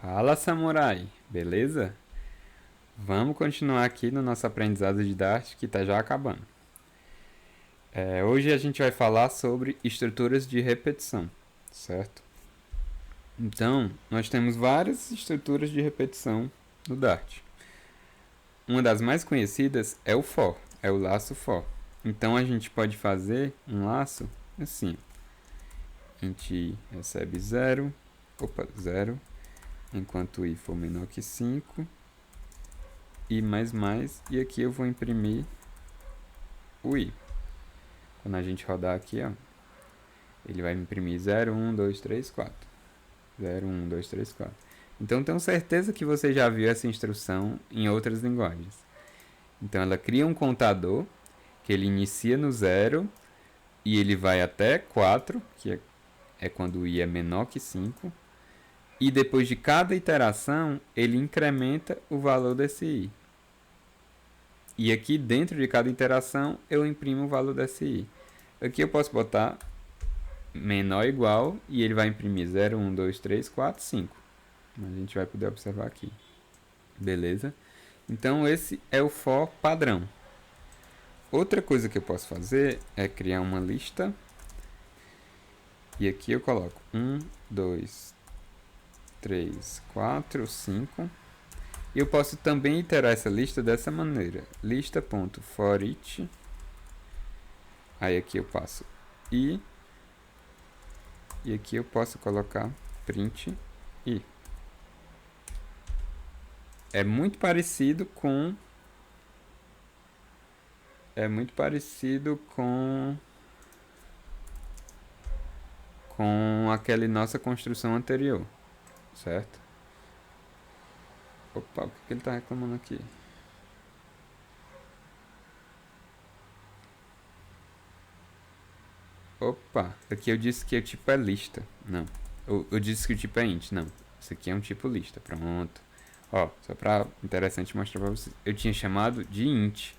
Fala, samurai! Beleza? Vamos continuar aqui no nosso aprendizado de Dart que está já acabando. Hoje a gente vai falar sobre estruturas de repetição, certo? Então, nós temos várias estruturas de repetição no Dart. Uma das mais conhecidas é o for, é o laço for. Então a gente pode fazer um laço assim. Int i recebe 0, enquanto i for menor que 5, i mais, e aqui eu vou imprimir o i. Quando a gente rodar aqui, ó, ele vai imprimir 0, 1, 2, 3, 4. 0, 1, 2, 3, 4. Então, tenho certeza que você já viu essa instrução em outras linguagens. Então, ela cria um contador, que ele inicia no 0, e ele vai até 4, que é quando o i é menor que 5. E depois de cada iteração, ele incrementa o valor desse i. E aqui dentro de cada interação eu imprimo o valor desse i. Aqui eu posso botar menor ou igual e ele vai imprimir 0, 1, 2, 3, 4, 5. A gente vai poder observar aqui. Beleza? Então esse é o for padrão. Outra coisa que eu posso fazer é criar uma lista. E aqui eu coloco 1, 2, 3, 4, 5. E eu posso também iterar essa lista dessa maneira. Lista.forEach. Aí aqui eu passo i. E aqui eu posso colocar print i. É muito parecido com aquela nossa construção anterior, certo? Opa, o que ele está reclamando aqui? Opa, aqui eu disse que o tipo é lista. Não, eu disse que o tipo é int. Não, isso aqui é um tipo lista. Pronto. Ó, só para interessante mostrar para vocês. Eu tinha chamado de int.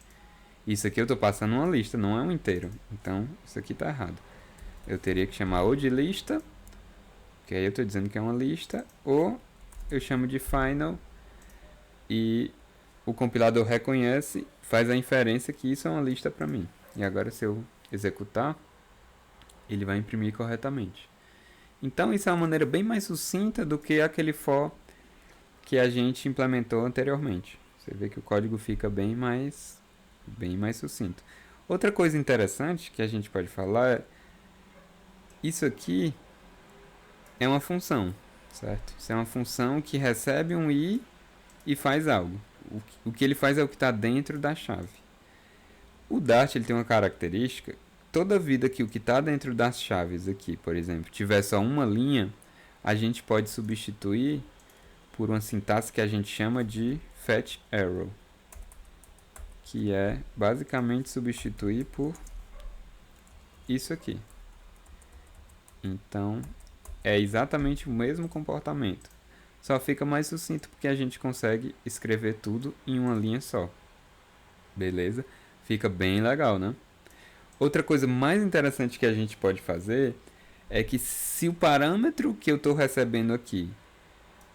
Isso aqui eu estou passando uma lista, não é um inteiro. Então, isso aqui está errado. Eu teria que chamar ou de lista, que aí eu estou dizendo que é uma lista, ou eu chamo de final e o compilador reconhece, faz a inferência que isso é uma lista para mim. E agora se eu executar, ele vai imprimir corretamente. Então isso é uma maneira bem mais sucinta do que aquele for que a gente implementou anteriormente. Você vê que o código fica bem mais sucinto. Outra coisa interessante que a gente pode falar é isso aqui é uma função, certo? Isso é uma função que recebe um i e faz algo. O que ele faz é o que está dentro da chave. O Dart ele tem uma característica. Toda vida que o que está dentro das chaves aqui, por exemplo, tiver só uma linha, a gente pode substituir por uma sintaxe que a gente chama de fetch arrow, que é basicamente substituir por isso aqui. Então, é exatamente o mesmo comportamento. Só fica mais sucinto porque a gente consegue escrever tudo em uma linha só. Beleza? Fica bem legal, né? Outra coisa mais interessante que a gente pode fazer é que se o parâmetro que eu estou recebendo aqui,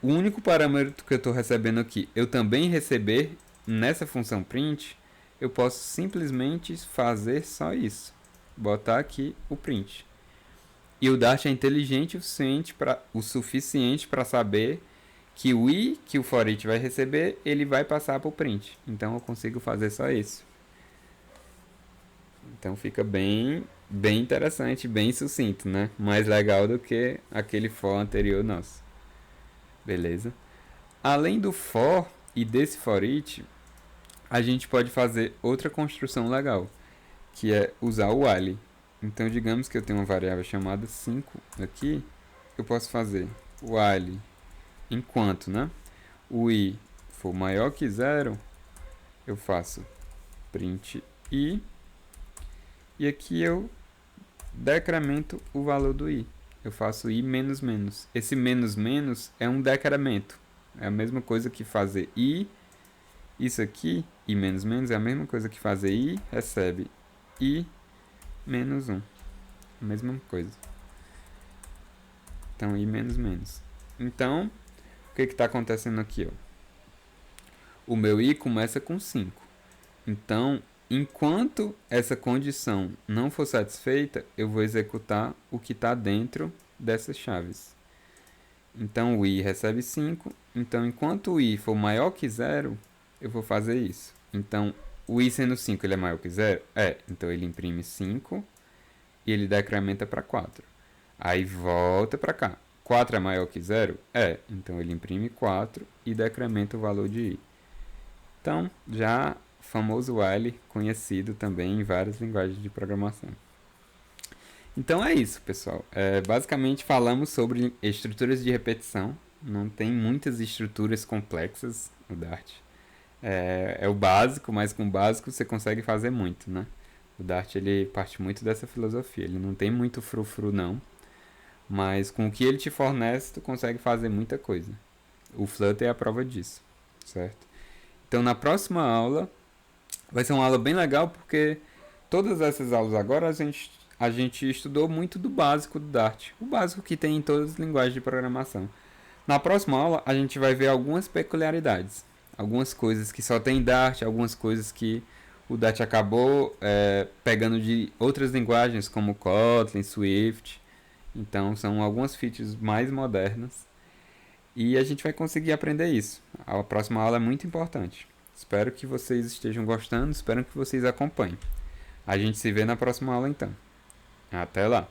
o único parâmetro que eu estou recebendo aqui, eu também receber nessa função print, eu posso simplesmente fazer só isso. Botar aqui o print. E o Dart é inteligente o suficiente para saber que o i que o forEach vai receber, ele vai passar para o print. Então eu consigo fazer só isso. Então fica bem interessante, bem sucinto, né? Mais legal do que aquele for anterior nosso. Beleza? Além do for e desse forEach, a gente pode fazer outra construção legal, que é usar o while. Então digamos que eu tenho uma variável chamada 5 aqui, eu posso fazer while enquanto, né, o i for maior que 0, eu faço print i, e aqui eu decremento o valor do i. Eu faço i menos menos. Esse menos menos é um decremento. É a mesma coisa que fazer i. Isso aqui, i menos menos, é a mesma coisa que fazer i, recebe i menos 1. A mesma coisa. Então, i menos menos. Então, que está acontecendo aqui? Ó? O meu i começa com 5. Então, enquanto essa condição não for satisfeita, eu vou executar o que está dentro dessas chaves. Então, o i recebe 5. Então, enquanto o i for maior que 0, eu vou fazer isso. Então, o i sendo 5, ele é maior que 0? É. Então, ele imprime 5 e ele decrementa para 4. Aí, volta para cá. 4 é maior que 0? É. Então, ele imprime 4 e decrementa o valor de i. Então, já famoso while, conhecido também em várias linguagens de programação. Então é isso, pessoal. Basicamente falamos sobre estruturas de repetição. Não tem muitas estruturas complexas no Dart. É o básico, mas com o básico você consegue fazer muito, né? O Dart ele parte muito dessa filosofia. Ele não tem muito frufru não, mas com o que ele te fornece tu consegue fazer muita coisa. O Flutter é a prova disso, certo? Então na próxima aula vai ser uma aula bem legal porque todas essas aulas agora a gente estudou muito do básico do Dart, o básico que tem em todas as linguagens de programação. Na próxima aula a gente vai ver algumas peculiaridades, algumas coisas que só tem Dart, algumas coisas que o Dart acabou pegando de outras linguagens como Kotlin, Swift. Então são algumas features mais modernas e a gente vai conseguir aprender isso. A próxima aula é muito importante. Espero que vocês estejam gostando, espero que vocês acompanhem. A gente se vê na próxima aula então. Até lá!